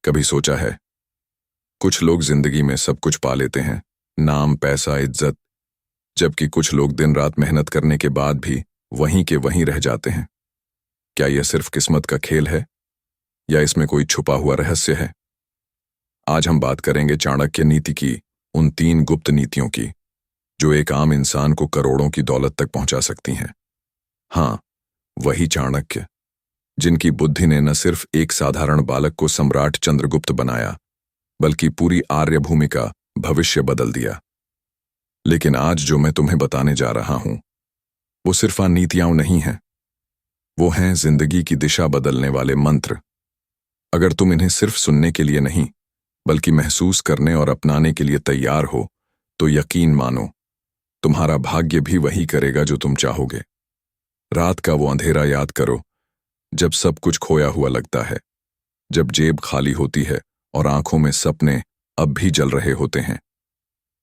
कभी सोचा है, कुछ लोग जिंदगी में सब कुछ पा लेते हैं, नाम, पैसा, इज्जत, जबकि कुछ लोग दिन रात मेहनत करने के बाद भी वहीं के वहीं रह जाते हैं। क्या यह सिर्फ किस्मत का खेल है या इसमें कोई छुपा हुआ रहस्य है? आज हम बात करेंगे चाणक्य नीति की, उन 3 गुप्त नीतियों की जो एक आम इंसान को करोड़ों की दौलत तक पहुंचा सकती हैं। हाँ, वही चाणक्य जिनकी बुद्धि ने न सिर्फ एक साधारण बालक को सम्राट चंद्रगुप्त बनाया, बल्कि पूरी आर्य भूमि का भविष्य बदल दिया। लेकिन आज जो मैं तुम्हें बताने जा रहा हूं, वो सिर्फ नीतियां नहीं हैं, वो हैं जिंदगी की दिशा बदलने वाले मंत्र। अगर तुम इन्हें सिर्फ सुनने के लिए नहीं, बल्कि महसूस करने और अपनाने के लिए तैयार हो, तो यकीन मानो, तुम्हारा भाग्य भी वही करेगा जो तुम चाहोगे। रात का वो अंधेरा याद करो, जब सब कुछ खोया हुआ लगता है, जब जेब खाली होती है और आंखों में सपने अब भी जल रहे होते हैं,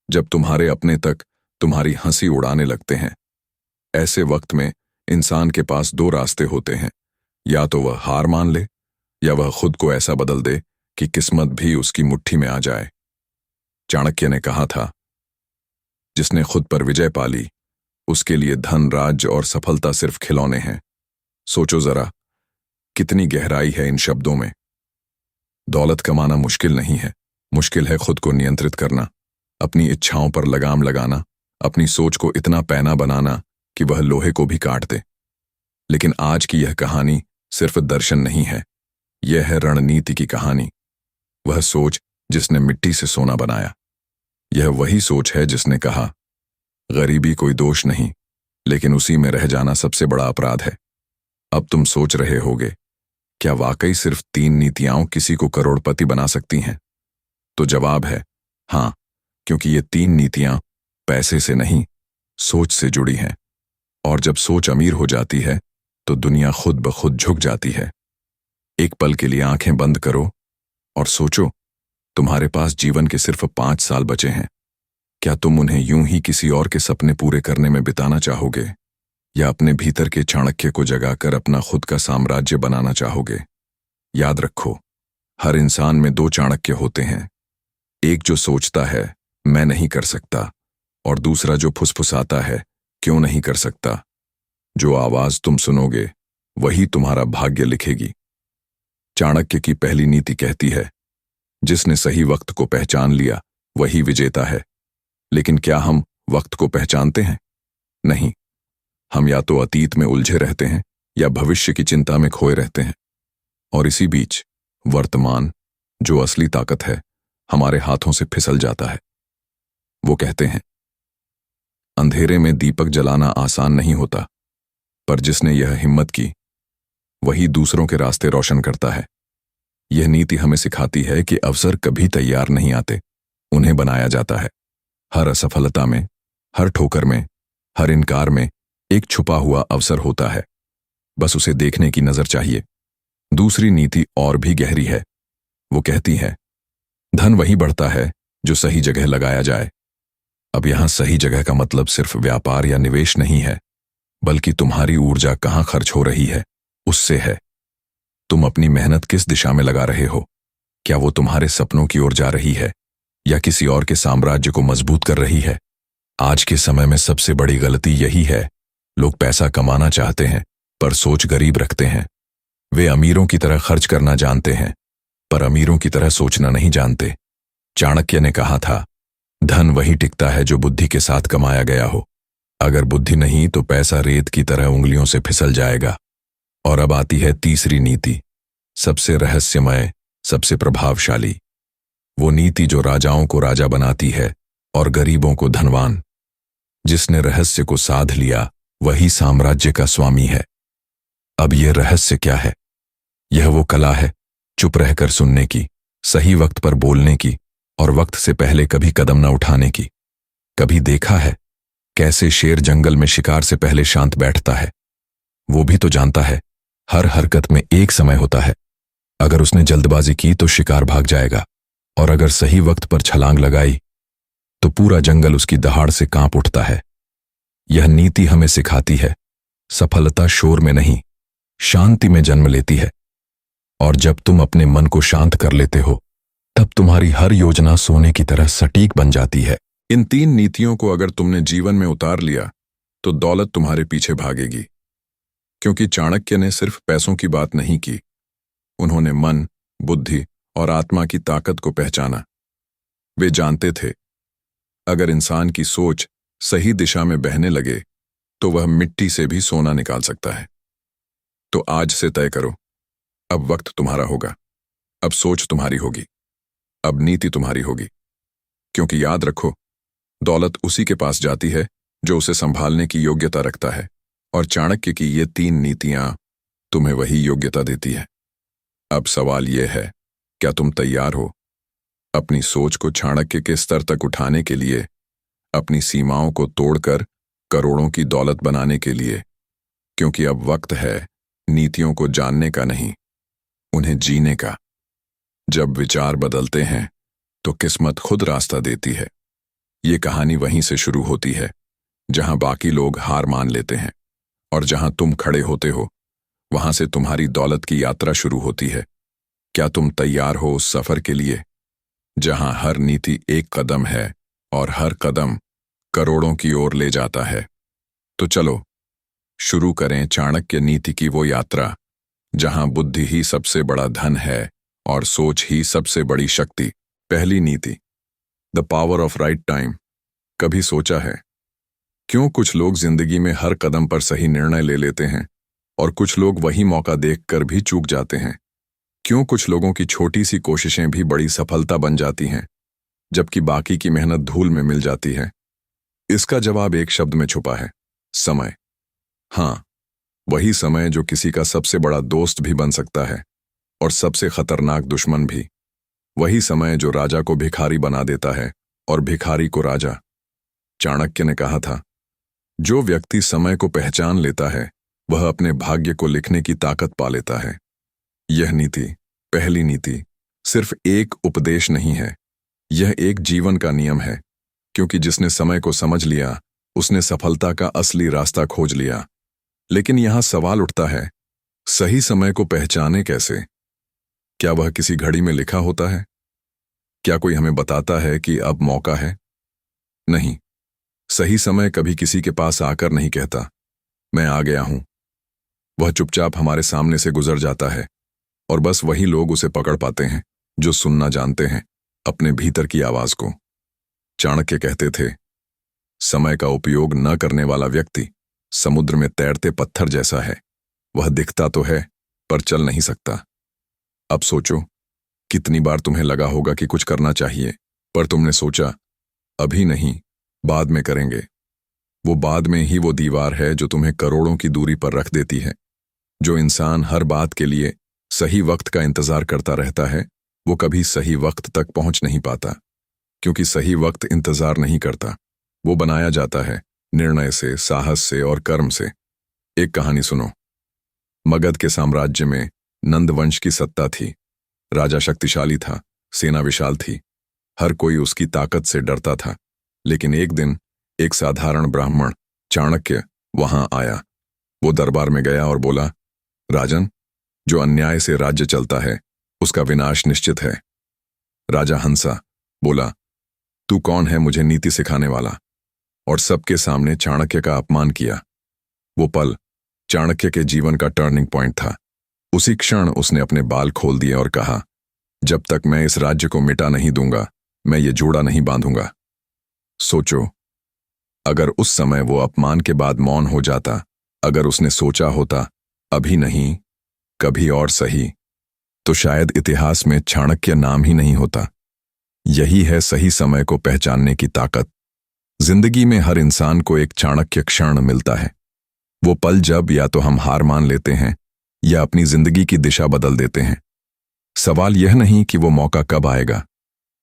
जब तुम्हारे अपने तक तुम्हारी हंसी उड़ाने लगते हैं। ऐसे वक्त में इंसान के पास 2 रास्ते होते हैं, या तो वह हार मान ले या वह खुद को ऐसा बदल दे कि किस्मत भी उसकी मुट्ठी में आ जाए। चाणक्य ने कहा था, जिसने खुद पर विजय पाली, उसके लिए धन, राज्य और सफलता सिर्फ खिलौने हैं। सोचो जरा, कितनी गहराई है इन शब्दों में। दौलत कमाना मुश्किल नहीं है, मुश्किल है खुद को नियंत्रित करना, अपनी इच्छाओं पर लगाम लगाना, अपनी सोच को इतना पैना बनाना कि वह लोहे को भी काट दे। लेकिन आज की यह कहानी सिर्फ दर्शन नहीं है, यह है रणनीति की कहानी। वह सोच जिसने मिट्टी से सोना बनाया। यह वही सोच है जिसने कहा, गरीबी कोई दोष नहीं, लेकिन उसी में रह जाना सबसे बड़ा अपराध है। अब तुम सोच रहे होगे, क्या वाकई सिर्फ 3 नीतियां किसी को करोड़पति बना सकती हैं? तो जवाब है हाँ, क्योंकि ये 3 नीतियां पैसे से नहीं, सोच से जुड़ी हैं। और जब सोच अमीर हो जाती है, तो दुनिया खुद ब खुद झुक जाती है। एक पल के लिए आंखें बंद करो और सोचो, तुम्हारे पास जीवन के सिर्फ 5 साल बचे हैं। क्या तुम उन्हें यूं ही किसी और के सपने पूरे करने में बिताना चाहोगे, या अपने भीतर के चाणक्य को जगाकर अपना खुद का साम्राज्य बनाना चाहोगे? याद रखो, हर इंसान में 2 चाणक्य होते हैं। एक जो सोचता है मैं नहीं कर सकता, और दूसरा जो फुसफुसाता है क्यों नहीं कर सकता। जो आवाज तुम सुनोगे वही तुम्हारा भाग्य लिखेगी। चाणक्य की पहली नीति कहती है, जिसने सही वक्त को पहचान लिया वही विजेता है। लेकिन क्या हम वक्त को पहचानते हैं? नहीं, हम या तो अतीत में उलझे रहते हैं या भविष्य की चिंता में खोए रहते हैं। और इसी बीच वर्तमान, जो असली ताकत है, हमारे हाथों से फिसल जाता है। वो कहते हैं, अंधेरे में दीपक जलाना आसान नहीं होता, पर जिसने यह हिम्मत की, वही दूसरों के रास्ते रोशन करता है। यह नीति हमें सिखाती है कि अवसर कभी तैयार नहीं आते, उन्हें बनाया जाता है। हर असफलता में, हर ठोकर में, हर इनकार में एक छुपा हुआ अवसर होता है, बस उसे देखने की नजर चाहिए। दूसरी नीति और भी गहरी है। वो कहती है, धन वही बढ़ता है जो सही जगह लगाया जाए। अब यहां सही जगह का मतलब सिर्फ व्यापार या निवेश नहीं है, बल्कि तुम्हारी ऊर्जा कहां खर्च हो रही है उससे है। तुम अपनी मेहनत किस दिशा में लगा रहे हो? क्या वो तुम्हारे सपनों की ओर जा रही है या किसी और के साम्राज्य को मजबूत कर रही है? आज के समय में सबसे बड़ी गलती यही है, लोग पैसा कमाना चाहते हैं पर सोच गरीब रखते हैं। वे अमीरों की तरह खर्च करना जानते हैं, पर अमीरों की तरह सोचना नहीं जानते। चाणक्य ने कहा था, धन वही टिकता है जो बुद्धि के साथ कमाया गया हो। अगर बुद्धि नहीं तो पैसा रेत की तरह उंगलियों से फिसल जाएगा। और अब आती है तीसरी नीति, सबसे रहस्यमय, सबसे प्रभावशाली। वो नीति जो राजाओं को राजा बनाती है और गरीबों को धनवान। जिसने रहस्य को साध लिया वही साम्राज्य का स्वामी है। अब यह रहस्य क्या है? यह वो कला है, चुप रहकर सुनने की, सही वक्त पर बोलने की, और वक्त से पहले कभी कदम न उठाने की। कभी देखा है कैसे शेर जंगल में शिकार से पहले शांत बैठता है? वो भी तो जानता है हर हरकत में एक समय होता है। अगर उसने जल्दबाजी की तो शिकार भाग जाएगा, और अगर सही वक्त पर छलांग लगाई तो पूरा जंगल उसकी दहाड़ से कांप उठता है। यह नीति हमें सिखाती है, सफलता शोर में नहीं, शांति में जन्म लेती है। और जब तुम अपने मन को शांत कर लेते हो तब तुम्हारी हर योजना सोने की तरह सटीक बन जाती है। इन 3 नीतियों को अगर तुमने जीवन में उतार लिया तो दौलत तुम्हारे पीछे भागेगी, क्योंकि चाणक्य ने सिर्फ पैसों की बात नहीं की, उन्होंने मन, बुद्धि और आत्मा की ताकत को पहचाना। वे जानते थे अगर इंसान की सोच सही दिशा में बहने लगे तो वह मिट्टी से भी सोना निकाल सकता है। तो आज से तय करो, अब वक्त तुम्हारा होगा, अब सोच तुम्हारी होगी, अब नीति तुम्हारी होगी। क्योंकि याद रखो, दौलत उसी के पास जाती है जो उसे संभालने की योग्यता रखता है, और चाणक्य की ये 3 नीतियां तुम्हें वही योग्यता देती है। अब सवाल यह है, क्या तुम तैयार हो अपनी सोच को चाणक्य के स्तर तक उठाने के लिए, अपनी सीमाओं को तोड़कर करोड़ों की दौलत बनाने के लिए? क्योंकि अब वक्त है नीतियों को जानने का नहीं, उन्हें जीने का। जब विचार बदलते हैं तो किस्मत खुद रास्ता देती है। ये कहानी वहीं से शुरू होती है जहां बाकी लोग हार मान लेते हैं, और जहां तुम खड़े होते हो वहां से तुम्हारी दौलत की यात्रा शुरू होती है। क्या तुम तैयार हो उस सफर के लिए जहां हर नीति एक कदम है और हर कदम करोड़ों की ओर ले जाता है? तो चलो शुरू करें चाणक्य नीति की वो यात्रा जहां बुद्धि ही सबसे बड़ा धन है और सोच ही सबसे बड़ी शक्ति। पहली नीति, the power of right time. कभी सोचा है क्यों कुछ लोग जिंदगी में हर कदम पर सही निर्णय ले लेते हैं और कुछ लोग वही मौका देखकर भी चूक जाते हैं? क्यों कुछ लोगों की छोटी सी कोशिशें भी बड़ी सफलता बन जाती हैं जबकि बाकी की मेहनत धूल में मिल जाती है? इसका जवाब एक शब्द में छुपा है, समय। हाँ, वही समय जो किसी का सबसे बड़ा दोस्त भी बन सकता है और सबसे खतरनाक दुश्मन भी। वही समय जो राजा को भिखारी बना देता है और भिखारी को राजा। चाणक्य ने कहा था, जो व्यक्ति समय को पहचान लेता है वह अपने भाग्य को लिखने की ताकत पा लेता है। यह नीति, पहली नीति, सिर्फ एक उपदेश नहीं है, यह एक जीवन का नियम है, क्योंकि जिसने समय को समझ लिया उसने सफलता का असली रास्ता खोज लिया। लेकिन यहां सवाल उठता है, सही समय को पहचाने कैसे? क्या वह किसी घड़ी में लिखा होता है? क्या कोई हमें बताता है कि अब मौका है? नहीं, सही समय कभी किसी के पास आकर नहीं कहता, मैं आ गया हूं। वह चुपचाप हमारे सामने से गुजर जाता है और बस वही लोग उसे पकड़ पाते हैं जो सुनना जानते हैं अपने भीतर की आवाज को। चाणक्य कहते थे, समय का उपयोग न करने वाला व्यक्ति समुद्र में तैरते पत्थर जैसा है, वह दिखता तो है पर चल नहीं सकता। अब सोचो, कितनी बार तुम्हें लगा होगा कि कुछ करना चाहिए, पर तुमने सोचा अभी नहीं, बाद में करेंगे। वो बाद में ही वो दीवार है जो तुम्हें करोड़ों की दूरी पर रख देती है। जो इंसान हर बात के लिए सही वक्त का इंतजार करता रहता है वो कभी सही वक्त तक पहुंच नहीं पाता, क्योंकि सही वक्त इंतजार नहीं करता, वो बनाया जाता है निर्णय से, साहस से और कर्म से। एक कहानी सुनो। मगध के साम्राज्य में नंद वंश की सत्ता थी। राजा शक्तिशाली था, सेना विशाल थी, हर कोई उसकी ताकत से डरता था। लेकिन एक दिन एक साधारण ब्राह्मण चाणक्य वहां आया। वो दरबार में गया और बोला, राजन, जो अन्याय से राज्य चलता है उसका विनाश निश्चित है। राजा हंसा, बोला, तू कौन है मुझे नीति सिखाने वाला? और सबके सामने चाणक्य का अपमान किया। वो पल चाणक्य के जीवन का टर्निंग पॉइंट था। उसी क्षण उसने अपने बाल खोल दिए और कहा, जब तक मैं इस राज्य को मिटा नहीं दूंगा मैं ये जोड़ा नहीं बांधूंगा। सोचो, अगर उस समय वो अपमान के बाद मौन हो जाता, अगर उसने सोचा होता अभी नहीं कभी और सही, तो शायद इतिहास में चाणक्य नाम ही नहीं होता। यही है सही समय को पहचानने की ताकत। जिंदगी में हर इंसान को एक चाणक्य क्षण मिलता है, वो पल जब या तो हम हार मान लेते हैं या अपनी जिंदगी की दिशा बदल देते हैं। सवाल यह नहीं कि वो मौका कब आएगा,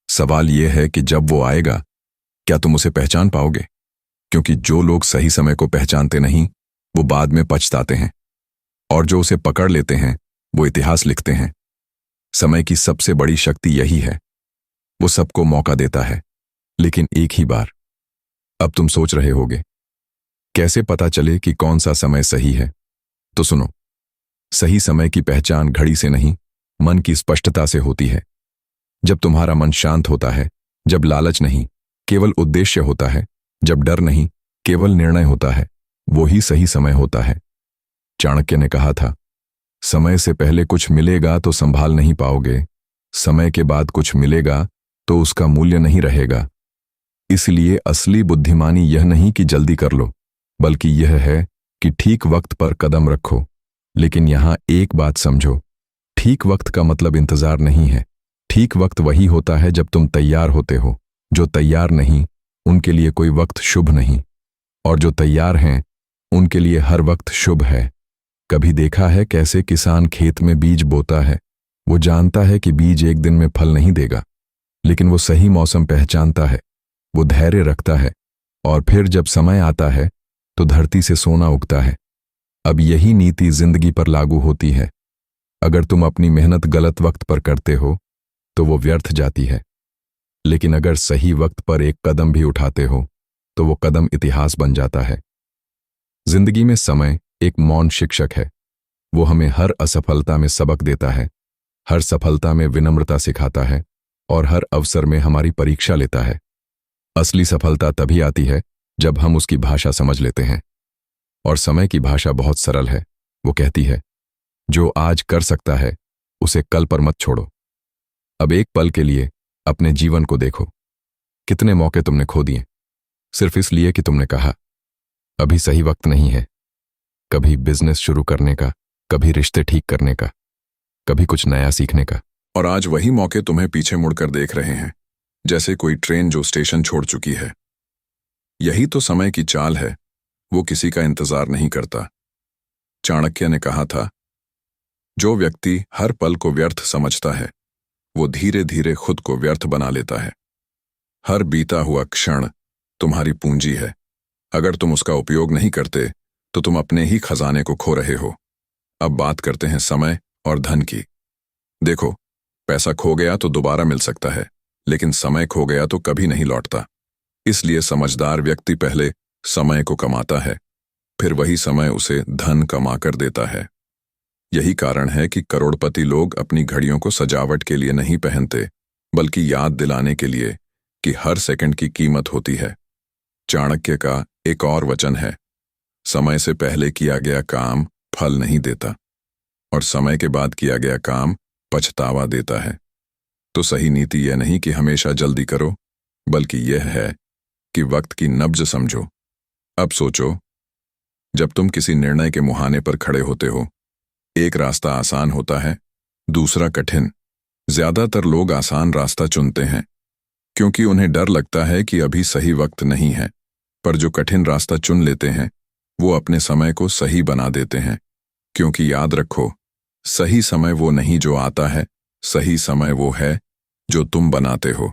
सवाल यह है कि जब वो आएगा क्या तुम उसे पहचान पाओगे? क्योंकि जो लोग सही समय को पहचानते नहीं वो बाद में पछताते हैं, और जो उसे पकड़ लेते हैं वो इतिहास लिखते हैं। समय की सबसे बड़ी शक्ति यही है, वो सबको मौका देता है, लेकिन एक ही बार। अब तुम सोच रहे होगे, कैसे पता चले कि कौन सा समय सही है? तो सुनो, सही समय की पहचान घड़ी से नहीं मन की स्पष्टता से होती है। जब तुम्हारा मन शांत होता है, जब लालच नहीं केवल उद्देश्य होता है, जब डर नहीं केवल निर्णय होता है, वो ही सही समय होता है। चाणक्य ने कहा था, समय से पहले कुछ मिलेगा तो संभाल नहीं पाओगे, समय के बाद कुछ मिलेगा तो उसका मूल्य नहीं रहेगा। इसलिए असली बुद्धिमानी यह नहीं कि जल्दी कर लो, बल्कि यह है कि ठीक वक्त पर कदम रखो। लेकिन यहां एक बात समझो, ठीक वक्त का मतलब इंतजार नहीं है। ठीक वक्त वही होता है जब तुम तैयार होते हो। जो तैयार नहीं, उनके लिए कोई वक्त शुभ नहीं, और जो तैयार हैं, उनके लिए हर वक्त शुभ है। कभी देखा है कैसे किसान खेत में बीज बोता है? वो जानता है कि बीज एक दिन में फल नहीं देगा, लेकिन वो सही मौसम पहचानता है, वो धैर्य रखता है, और फिर जब समय आता है तो धरती से सोना उगता है। अब यही नीति जिंदगी पर लागू होती है। अगर तुम अपनी मेहनत गलत वक्त पर करते हो तो वो व्यर्थ जाती है, लेकिन अगर सही वक्त पर एक कदम भी उठाते हो तो वो कदम इतिहास बन जाता है। जिंदगी में समय एक मौन शिक्षक है। वो हमें हर असफलता में सबक देता है, हर सफलता में विनम्रता सिखाता है, और हर अवसर में हमारी परीक्षा लेता है। असली सफलता तभी आती है जब हम उसकी भाषा समझ लेते हैं, और समय की भाषा बहुत सरल है। वो कहती है, जो आज कर सकता है उसे कल पर मत छोड़ो। अब एक पल के लिए अपने जीवन को देखो। कितने मौके तुमने खो दिए सिर्फ इसलिए कि तुमने कहा अभी सही वक्त नहीं है। कभी बिजनेस शुरू करने का, कभी रिश्ते ठीक करने का, कभी कुछ नया सीखने का। और आज वही मौके तुम्हें पीछे मुड़कर देख रहे हैं, जैसे कोई ट्रेन जो स्टेशन छोड़ चुकी है। यही तो समय की चाल है, वो किसी का इंतजार नहीं करता। चाणक्य ने कहा था, जो व्यक्ति हर पल को व्यर्थ समझता है वो धीरे धीरे खुद को व्यर्थ बना लेता है। हर बीता हुआ क्षण तुम्हारी पूंजी है। अगर तुम उसका उपयोग नहीं करते तो तुम अपने ही खजाने को खो रहे हो। अब बात करते हैं समय और धन की। देखो, पैसा खो गया तो दोबारा मिल सकता है, लेकिन समय खो गया तो कभी नहीं लौटता। इसलिए समझदार व्यक्ति पहले समय को कमाता है, फिर वही समय उसे धन कमा कर देता है। यही कारण है कि करोड़पति लोग अपनी घड़ियों को सजावट के लिए नहीं पहनते, बल्कि याद दिलाने के लिए कि हर सेकंड की कीमत होती है। चाणक्य का एक और वचन है, समय से पहले किया गया काम फल नहीं देता, और समय के बाद किया गया काम पछतावा देता है। तो सही नीति यह नहीं कि हमेशा जल्दी करो, बल्कि यह है कि वक्त की नब्ज समझो। अब सोचो, जब तुम किसी निर्णय के मुहाने पर खड़े होते हो, एक रास्ता आसान होता है, दूसरा कठिन। ज्यादातर लोग आसान रास्ता चुनते हैं क्योंकि उन्हें डर लगता है कि अभी सही वक्त नहीं है, पर जो कठिन रास्ता चुन लेते हैं वो अपने समय को सही बना देते हैं। क्योंकि याद रखो, सही समय वो नहीं जो आता है, सही समय वो है जो तुम बनाते हो।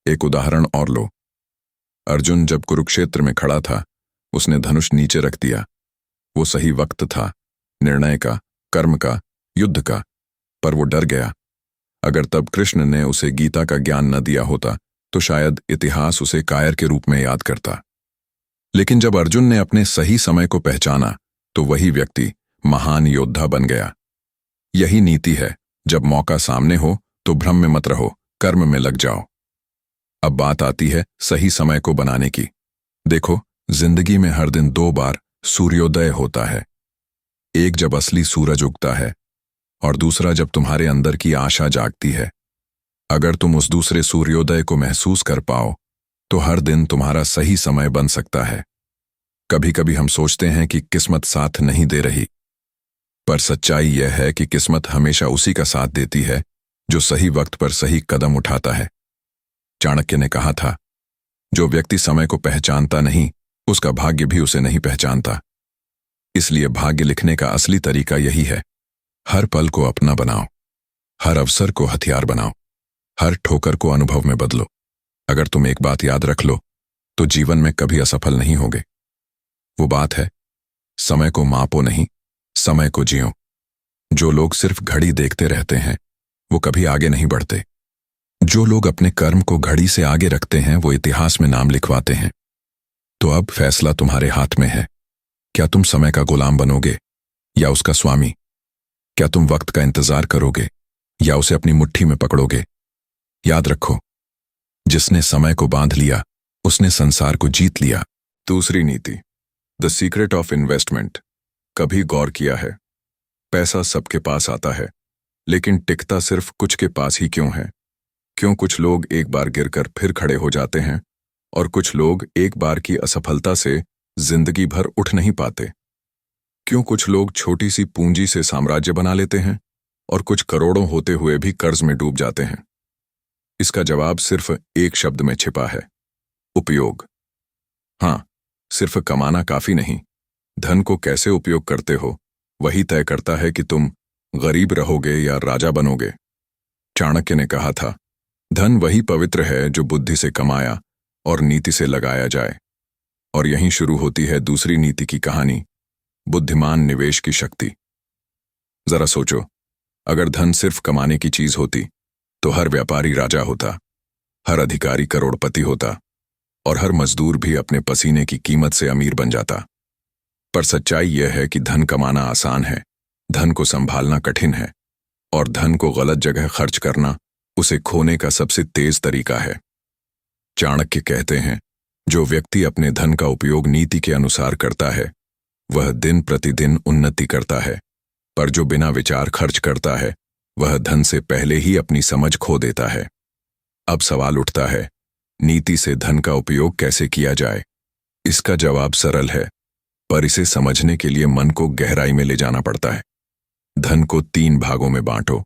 एक उदाहरण और लो। अर्जुन जब कुरुक्षेत्र में खड़ा था, उसने धनुष नीचे रख दिया। वो सही वक्त था, निर्णय का, कर्म का, युद्ध का, पर वो डर गया। अगर तब कृष्ण ने उसे गीता का ज्ञान न दिया होता तो शायद इतिहास उसे कायर के रूप में याद करता। लेकिन जब अर्जुन ने अपने सही समय को पहचाना तो वही व्यक्ति महान योद्धा बन गया। यही नीति है, जब मौका सामने हो तो भ्रम में मत रहो, कर्म में लग जाओ। अब बात आती है सही समय को बनाने की। देखो, जिंदगी में हर दिन दो बार सूर्योदय होता है। एक जब असली सूरज उगता है, और दूसरा जब तुम्हारे अंदर की आशा जागती है। अगर तुम उस दूसरे सूर्योदय को महसूस कर पाओ तो हर दिन तुम्हारा सही समय बन सकता है। कभी कभी हम सोचते हैं कि किस्मत साथ नहीं दे रही, पर सच्चाई यह है कि किस्मत हमेशा उसी का साथ देती है जो सही वक्त पर सही कदम उठाता है। चाणक्य ने कहा था, जो व्यक्ति समय को पहचानता नहीं, उसका भाग्य भी उसे नहीं पहचानता। इसलिए भाग्य लिखने का असली तरीका यही है, हर पल को अपना बनाओ, हर अवसर को हथियार बनाओ, हर ठोकर को अनुभव में बदलो। अगर तुम एक बात याद रख लो तो जीवन में कभी असफल नहीं होगे। वो बात है, समय को मापो नहीं, समय को जियो। जो लोग सिर्फ घड़ी देखते रहते हैं वो कभी आगे नहीं बढ़ते। जो लोग अपने कर्म को घड़ी से आगे रखते हैं वो इतिहास में नाम लिखवाते हैं। तो अब फैसला तुम्हारे हाथ में है। क्या तुम समय का गुलाम बनोगे या उसका स्वामी? क्या तुम वक्त का इंतजार करोगे या उसे अपनी मुट्ठी में पकड़ोगे। याद रखो, जिसने समय को बांध लिया उसने संसार को जीत लिया। दूसरी नीति, द सीक्रेट ऑफ इन्वेस्टमेंट। कभी गौर किया है, पैसा सबके पास आता है, लेकिन टिकता सिर्फ कुछ के पास ही क्यों है? क्यों कुछ लोग एक बार गिरकर फिर खड़े हो जाते हैं और कुछ लोग एक बार की असफलता से जिंदगी भर उठ नहीं पाते? क्यों कुछ लोग छोटी सी पूंजी से साम्राज्य बना लेते हैं और कुछ करोड़ों होते हुए भी कर्ज में डूब जाते हैं? इसका जवाब सिर्फ एक शब्द में छिपा है, उपयोग। हाँ, सिर्फ कमाना काफी नहीं, धन को कैसे उपयोग करते हो वही तय करता है कि तुम गरीब रहोगे या राजा बनोगे। चाणक्य ने कहा था, धन वही पवित्र है जो बुद्धि से कमाया और नीति से लगाया जाए। और यहीं शुरू होती है दूसरी नीति की कहानी, बुद्धिमान निवेश की शक्ति। जरा सोचो, अगर धन सिर्फ कमाने की चीज होती तो हर व्यापारी राजा होता, हर अधिकारी करोड़पति होता और हर मजदूर भी अपने पसीने की कीमत से अमीर बन जाता। पर सच्चाई यह है कि धन कमाना आसान है, धन को संभालना कठिन है, और धन को गलत जगह खर्च करना उसे खोने का सबसे तेज तरीका है। चाणक्य कहते हैं, जो व्यक्ति अपने धन का उपयोग नीति के अनुसार करता है वह दिन प्रतिदिन उन्नति करता है, पर जो बिना विचार खर्च करता है वह धन से पहले ही अपनी समझ खो देता है। अब सवाल उठता है, नीति से धन का उपयोग कैसे किया जाए? इसका जवाब सरल है, पर इसे समझने के लिए मन को गहराई में ले जाना पड़ता है। धन को 3 भागों में बांटो।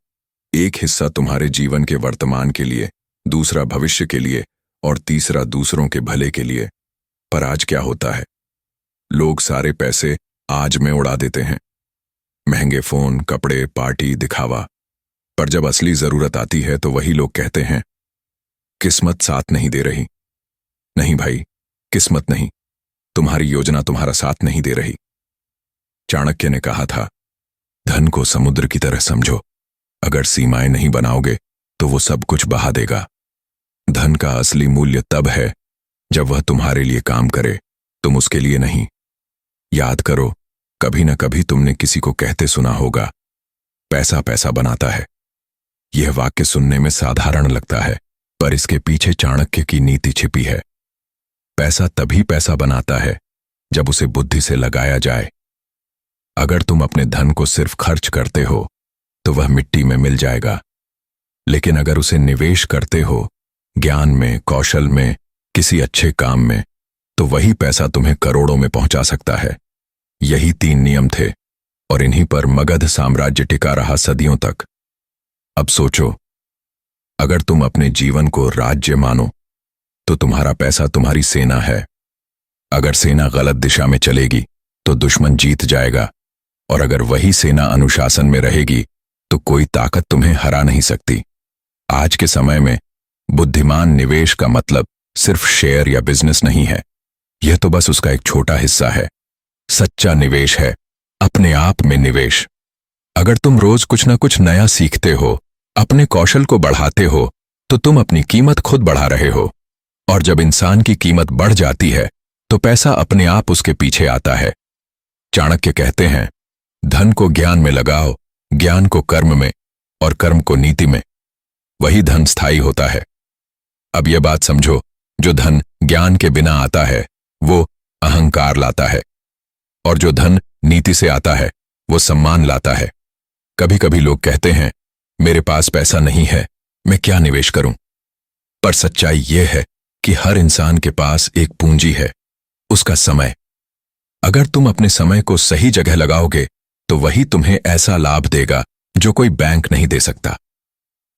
एक हिस्सा तुम्हारे जीवन के वर्तमान के लिए, दूसरा भविष्य के लिए और तीसरा दूसरों के भले के लिए। पर आज क्या होता है? लोग सारे पैसे आज में उड़ा देते हैं। महंगे फोन, कपड़े, पार्टी, दिखावा। पर जब असली जरूरत आती है तो वही लोग कहते हैं, किस्मत साथ नहीं दे रही। नहीं भाई, किस्मत नहीं, तुम्हारी योजना तुम्हारा साथ नहीं दे रही। चाणक्य ने कहा था, धन को समुद्र की तरह समझो, अगर सीमाएं नहीं बनाओगे तो वो सब कुछ बहा देगा। धन का असली मूल्य तब है जब वह तुम्हारे लिए काम करे, तुम उसके लिए नहीं। याद करो, कभी न कभी तुमने किसी को कहते सुना होगा, पैसा पैसा बनाता है। यह वाक्य सुनने में साधारण लगता है, पर इसके पीछे चाणक्य की नीति छिपी है। पैसा तभी पैसा बनाता है जब उसे बुद्धि से लगाया जाए। अगर तुम अपने धन को सिर्फ खर्च करते हो तो वह मिट्टी में मिल जाएगा, लेकिन अगर उसे निवेश करते हो, ज्ञान में, कौशल में, किसी अच्छे काम में, तो वही पैसा तुम्हें करोड़ों में पहुंचा सकता है। यही 3 नियम थे और इन्हीं पर मगध साम्राज्य टिका रहा सदियों तक। अब सोचो, अगर तुम अपने जीवन को राज्य मानो तो तुम्हारा पैसा तुम्हारी सेना है। अगर सेना गलत दिशा में चलेगी तो दुश्मन जीत जाएगा, और अगर वही सेना अनुशासन में रहेगी तो कोई ताकत तुम्हें हरा नहीं सकती। आज के समय में बुद्धिमान निवेश का मतलब सिर्फ शेयर या बिजनेस नहीं है, यह तो बस उसका एक छोटा हिस्सा है। सच्चा निवेश है अपने आप में निवेश। अगर तुम रोज कुछ ना कुछ नया सीखते हो, अपने कौशल को बढ़ाते हो, तो तुम अपनी कीमत खुद बढ़ा रहे हो। और जब इंसान की कीमत बढ़ जाती है तो पैसा अपने आप उसके पीछे आता है। चाणक्य कहते हैं, धन को ज्ञान में लगाओ, ज्ञान को कर्म में और कर्म को नीति में, वही धन स्थायी होता है। अब यह बात समझो, जो धन ज्ञान के बिना आता है वो अहंकार लाता है, और जो धन नीति से आता है वो सम्मान लाता है। कभी कभी लोग कहते हैं, मेरे पास पैसा नहीं है, मैं क्या निवेश करूं? पर सच्चाई यह है कि हर इंसान के पास एक पूंजी है, उसका समय। अगर तुम अपने समय को सही जगह लगाओगे तो वही तुम्हें ऐसा लाभ देगा जो कोई बैंक नहीं दे सकता।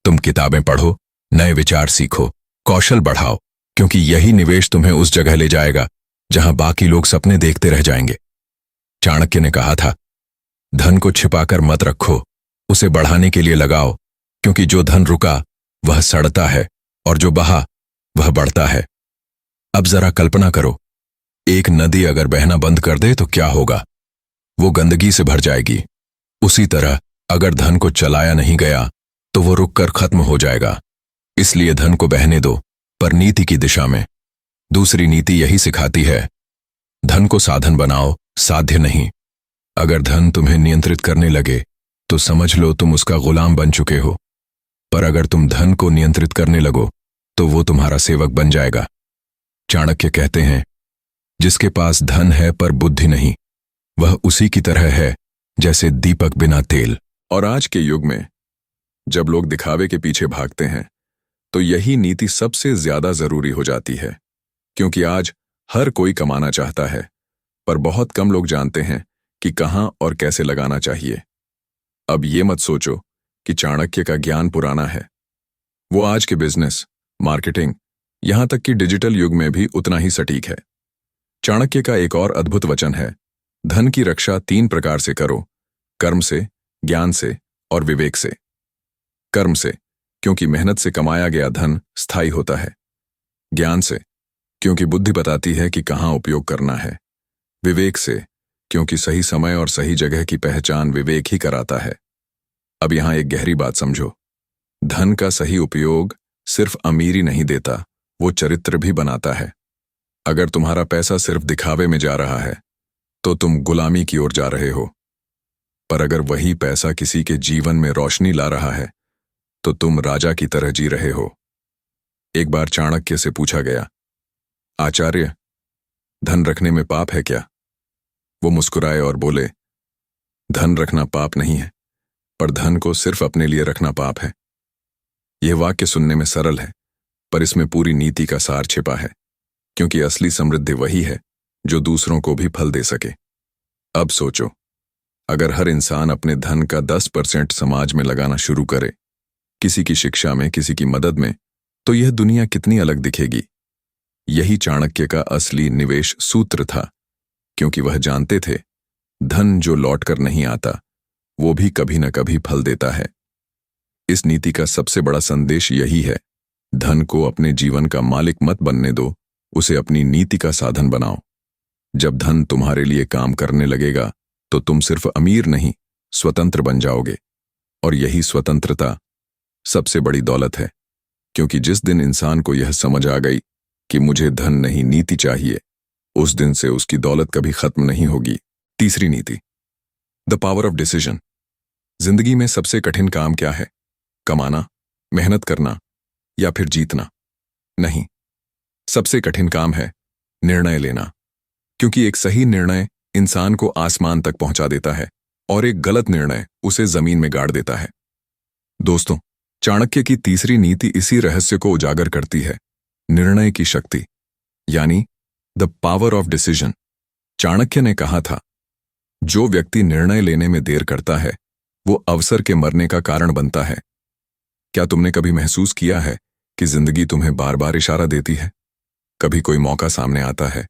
तुम किताबें पढ़ो, नए विचार सीखो, कौशल बढ़ाओ, क्योंकि यही निवेश तुम्हें उस जगह ले जाएगा जहां बाकी लोग सपने देखते रह जाएंगे। चाणक्य ने कहा था, धन को छिपाकर मत रखो, उसे बढ़ाने के लिए लगाओ, क्योंकि जो धन रुका वह सड़ता है और जो बहा वह बढ़ता है। अब जरा कल्पना करो, एक नदी अगर बहना बंद कर दे तो क्या होगा? वो गंदगी से भर जाएगी। उसी तरह अगर धन को चलाया नहीं गया तो वो रुककर खत्म हो जाएगा। इसलिए धन को बहने दो, पर नीति की दिशा में। दूसरी नीति यही सिखाती है, धन को साधन बनाओ, साध्य नहीं। अगर धन तुम्हें नियंत्रित करने लगे तो समझ लो तुम उसका गुलाम बन चुके हो। पर अगर तुम धन को नियंत्रित करने लगो तो वो तुम्हारा सेवक बन जाएगा। चाणक्य कहते हैं, जिसके पास धन है पर बुद्धि नहीं, वह उसी की तरह है जैसे दीपक बिना तेल। और आज के युग में जब लोग दिखावे के पीछे भागते हैं तो यही नीति सबसे ज्यादा जरूरी हो जाती है, क्योंकि आज हर कोई कमाना चाहता है, पर बहुत कम लोग जानते हैं कि कहां और कैसे लगाना चाहिए। अब ये मत सोचो कि चाणक्य का ज्ञान पुराना है। वो आज के बिजनेस, मार्केटिंग, यहां तक कि डिजिटल युग में भी उतना ही सटीक है। चाणक्य का एक और अद्भुत वचन है, धन की रक्षा 3 प्रकार से करो, कर्म से, ज्ञान से और विवेक से। कर्म से, क्योंकि मेहनत से कमाया गया धन स्थायी होता है। ज्ञान से, क्योंकि बुद्धि बताती है कि कहां उपयोग करना है। विवेक से, क्योंकि सही समय और सही जगह की पहचान विवेक ही कराता है। अब यहां एक गहरी बात समझो, धन का सही उपयोग सिर्फ अमीरी नहीं देता, वो चरित्र भी बनाता है। अगर तुम्हारा पैसा सिर्फ दिखावे में जा रहा है तो तुम गुलामी की ओर जा रहे हो, पर अगर वही पैसा किसी के जीवन में रोशनी ला रहा है तो तुम राजा की तरह जी रहे हो। एक बार चाणक्य से पूछा गया, आचार्य, धन रखने में पाप है क्या? वो मुस्कुराए और बोले, धन रखना पाप नहीं है, पर धन को सिर्फ अपने लिए रखना पाप है। यह वाक्य सुनने में सरल है, पर इसमें पूरी नीति का सार छिपा है, क्योंकि असली समृद्धि वही है जो दूसरों को भी फल दे सके। अब सोचो, अगर हर इंसान अपने धन का 10% समाज में लगाना शुरू करे, किसी की शिक्षा में, किसी की मदद में, तो यह दुनिया कितनी अलग दिखेगी। यही चाणक्य का असली निवेश सूत्र था, क्योंकि वह जानते थे धन जो लौटकर नहीं आता वो भी कभी न कभी फल देता है। इस नीति का सबसे बड़ा संदेश यही है, धन को अपने जीवन का मालिक मत बनने दो, उसे अपनी नीति का साधन बनाओ। जब धन तुम्हारे लिए काम करने लगेगा तो तुम सिर्फ अमीर नहीं, स्वतंत्र बन जाओगे। और यही स्वतंत्रता सबसे बड़ी दौलत है, क्योंकि जिस दिन इंसान को यह समझ आ गई कि मुझे धन नहीं नीति चाहिए, उस दिन से उसकी दौलत कभी खत्म नहीं होगी। तीसरी नीति, द पावर ऑफ डिसीजन। जिंदगी में सबसे कठिन काम क्या है? कमाना, मेहनत करना या फिर जीतना? नहीं, सबसे कठिन काम है निर्णय लेना, क्योंकि एक सही निर्णय इंसान को आसमान तक पहुंचा देता है और एक गलत निर्णय उसे जमीन में गाड़ देता है। दोस्तों, चाणक्य की तीसरी नीति इसी रहस्य को उजागर करती है, निर्णय की शक्ति, यानी the power of decision. Chanakya ने कहा था, जो व्यक्ति निर्णय लेने में देर करता है वो अवसर के मरने का कारण बनता है। क्या तुमने कभी महसूस किया है कि जिंदगी तुम्हें बार बार इशारा देती है? कभी कोई मौका सामने आता है,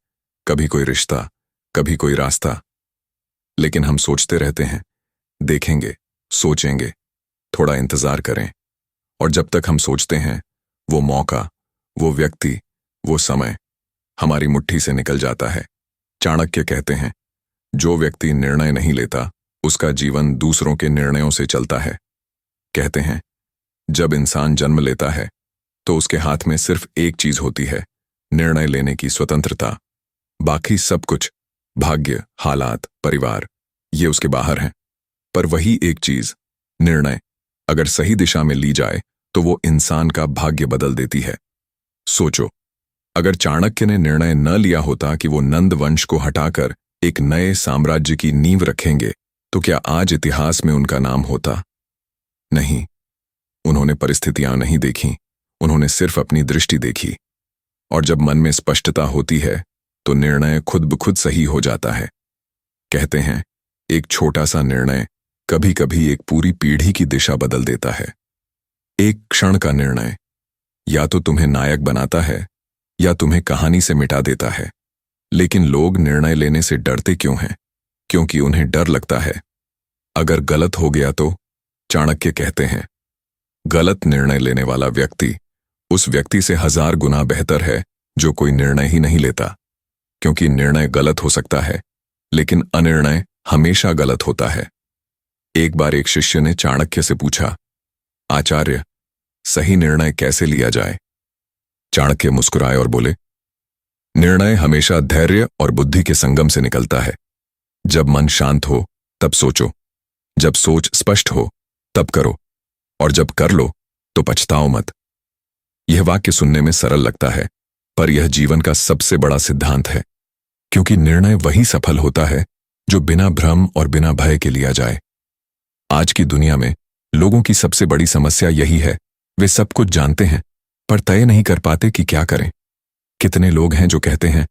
कभी कोई रिश्ता, कभी कोई रास्ता, लेकिन हम सोचते रहते हैं, देखेंगे, सोचेंगे, थोड़ा इंतजार करें। और जब तक हम सोचते हैं, वो मौका, वो व्यक्ति, वो समय हमारी मुट्ठी से निकल जाता है। चाणक्य कहते हैं, जो व्यक्ति निर्णय नहीं लेता उसका जीवन दूसरों के निर्णयों से चलता है। कहते हैं, जब इंसान जन्म लेता है तो उसके हाथ में सिर्फ एक चीज होती है, निर्णय लेने की स्वतंत्रता। बाकी सब कुछ, भाग्य, हालात, परिवार, ये उसके बाहर हैं। पर वही एक चीज, निर्णय, अगर सही दिशा में ली जाए तो वो इंसान का भाग्य बदल देती है। सोचो, अगर चाणक्य ने निर्णय न लिया होता कि वो नंद वंश को हटाकर एक नए साम्राज्य की नींव रखेंगे, तो क्या आज इतिहास में उनका नाम होता? नहीं। उन्होंने परिस्थितियां नहीं देखी, उन्होंने सिर्फ अपनी दृष्टि देखी। और जब मन में स्पष्टता होती है तो निर्णय खुद ब खुद सही हो जाता है। कहते हैं, एक छोटा सा निर्णय कभी कभी एक पूरी पीढ़ी की दिशा बदल देता है। एक क्षण का निर्णय या तो तुम्हें नायक बनाता है या तुम्हें कहानी से मिटा देता है। लेकिन लोग निर्णय लेने से डरते क्यों हैं? क्योंकि उन्हें डर लगता है, अगर गलत हो गया तो। चाणक्य कहते हैं, गलत निर्णय लेने वाला व्यक्ति उस व्यक्ति से 1000 गुना बेहतर है जो कोई निर्णय ही नहीं लेता। क्योंकि निर्णय गलत हो सकता है, लेकिन अनिर्णय हमेशा गलत होता है। एक बार एक शिष्य ने चाणक्य से पूछा, आचार्य, सही निर्णय कैसे लिया जाए? चाणक्य मुस्कुराए और बोले, निर्णय हमेशा धैर्य और बुद्धि के संगम से निकलता है। जब मन शांत हो तब सोचो, जब सोच स्पष्ट हो तब करो, और जब कर लो तो पछताओ मत। यह वाक्य सुनने में सरल लगता है, पर यह जीवन का सबसे बड़ा सिद्धांत है, क्योंकि निर्णय वही सफल होता है जो बिना भ्रम और बिना भय के लिया जाए। आज की दुनिया में लोगों की सबसे बड़ी समस्या यही है, वे सब कुछ जानते हैं पर तय नहीं कर पाते कि क्या करें। कितने लोग हैं जो कहते हैं,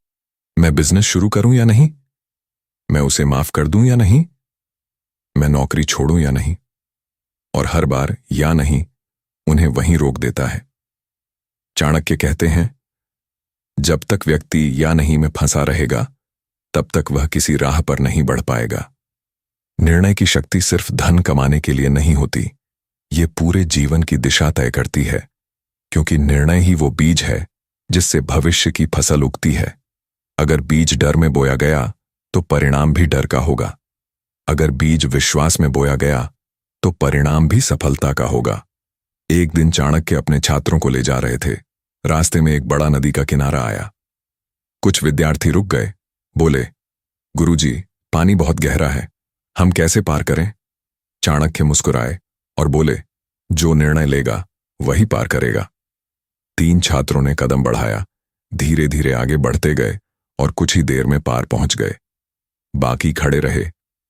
मैं बिजनेस शुरू करूं या नहीं, मैं उसे माफ कर दूं या नहीं, मैं नौकरी छोड़ूं या नहीं, और हर बार या नहीं उन्हें वहीं रोक देता है। चाणक्य कहते हैं, जब तक व्यक्ति या नहीं में फंसा रहेगा तब तक वह किसी राह पर नहीं बढ़ पाएगा। निर्णय की शक्ति सिर्फ धन कमाने के लिए नहीं होती, ये पूरे जीवन की दिशा तय करती है, क्योंकि निर्णय ही वो बीज है जिससे भविष्य की फसल उगती है। अगर बीज डर में बोया गया तो परिणाम भी डर का होगा। अगर बीज विश्वास में बोया गया तो परिणाम भी सफलता का होगा। एक दिन चाणक्य अपने छात्रों को ले जा रहे थे। रास्ते में एक बड़ा नदी का किनारा आया। कुछ विद्यार्थी रुक गए, बोले, गुरुजी, पानी बहुत गहरा है, हम कैसे पार करें? चाणक्य मुस्कुराए और बोले, जो निर्णय लेगा वही पार करेगा। 3 छात्रों ने कदम बढ़ाया, धीरे धीरे आगे बढ़ते गए और कुछ ही देर में पार पहुंच गए। बाकी खड़े रहे,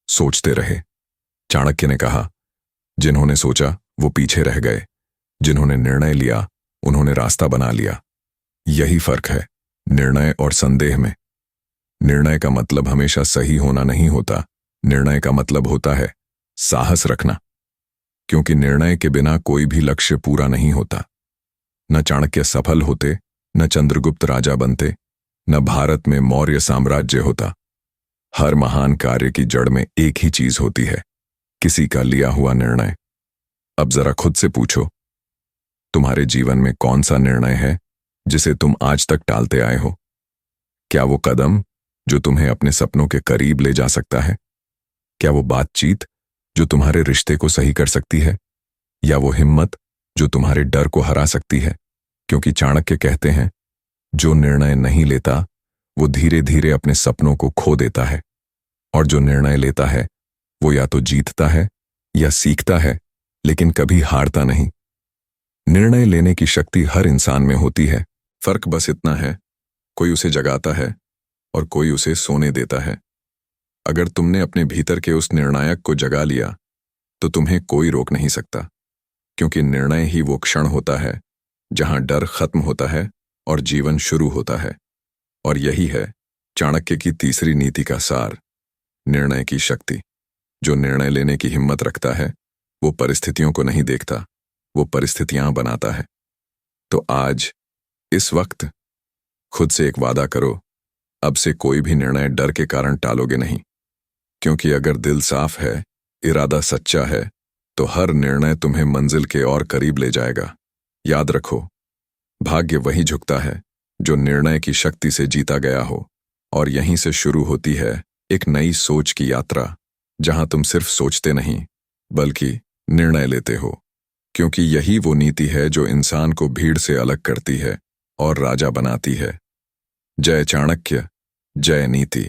सोचते रहे। चाणक्य ने कहा, जिन्होंने सोचा वो पीछे रह गए, जिन्होंने निर्णय लिया उन्होंने रास्ता बना लिया। यही फर्क है निर्णय और संदेह में। निर्णय का मतलब हमेशा सही होना नहीं होता, निर्णय का मतलब होता है साहस रखना, क्योंकि निर्णय के बिना कोई भी लक्ष्य पूरा नहीं होता। न चाणक्य सफल होते, न चंद्रगुप्त राजा बनते, न भारत में मौर्य साम्राज्य होता। हर महान कार्य की जड़ में एक ही चीज होती है, किसी का लिया हुआ निर्णय। अब जरा खुद से पूछो, तुम्हारे जीवन में कौन सा निर्णय है जिसे तुम आज तक टालते आए हो? क्या वो कदम जो तुम्हें अपने सपनों के करीब ले जा सकता है? क्या वो बातचीत जो तुम्हारे रिश्ते को सही कर सकती है? या वो हिम्मत जो तुम्हारे डर को हरा सकती है? क्योंकि चाणक्य कहते हैं, जो निर्णय नहीं लेता वो धीरे धीरे अपने सपनों को खो देता है, और जो निर्णय लेता है वो या तो जीतता है या सीखता है, लेकिन कभी हारता नहीं। निर्णय लेने की शक्ति हर इंसान में होती है, फर्क बस इतना है, कोई उसे जगाता है और कोई उसे सोने देता है। अगर तुमने अपने भीतर के उस निर्णायक को जगा लिया तो तुम्हें कोई रोक नहीं सकता, क्योंकि निर्णय ही वो क्षण होता है जहां डर खत्म होता है और जीवन शुरू होता है। और यही है चाणक्य की तीसरी नीति का सार, निर्णय की शक्ति। जो निर्णय लेने की हिम्मत रखता है वो परिस्थितियों को नहीं देखता, वो परिस्थितियां बनाता है। तो आज इस वक्त खुद से एक वादा करो, अब से कोई भी निर्णय डर के कारण टालोगे नहीं, क्योंकि अगर दिल साफ है, इरादा सच्चा है, तो हर निर्णय तुम्हें मंजिल के और करीब ले जाएगा। याद रखो, भाग्य वही झुकता है जो निर्णय की शक्ति से जीता गया हो, और यहीं से शुरू होती है एक नई सोच की यात्रा, जहां तुम सिर्फ सोचते नहीं बल्कि निर्णय लेते हो, क्योंकि यही वो नीति है जो इंसान को भीड़ से अलग करती है और राजा बनाती है। जय चाणक्य, जय नीति।